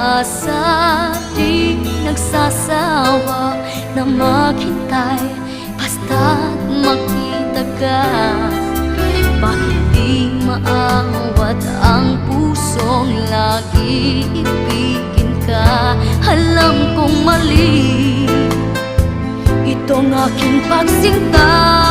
pag-asa di nagsasawa na maghintay basta't makita ka. Bakit di maawat ang pusong lagi ibigin ka? Alam kong mali itong aking pagsinta.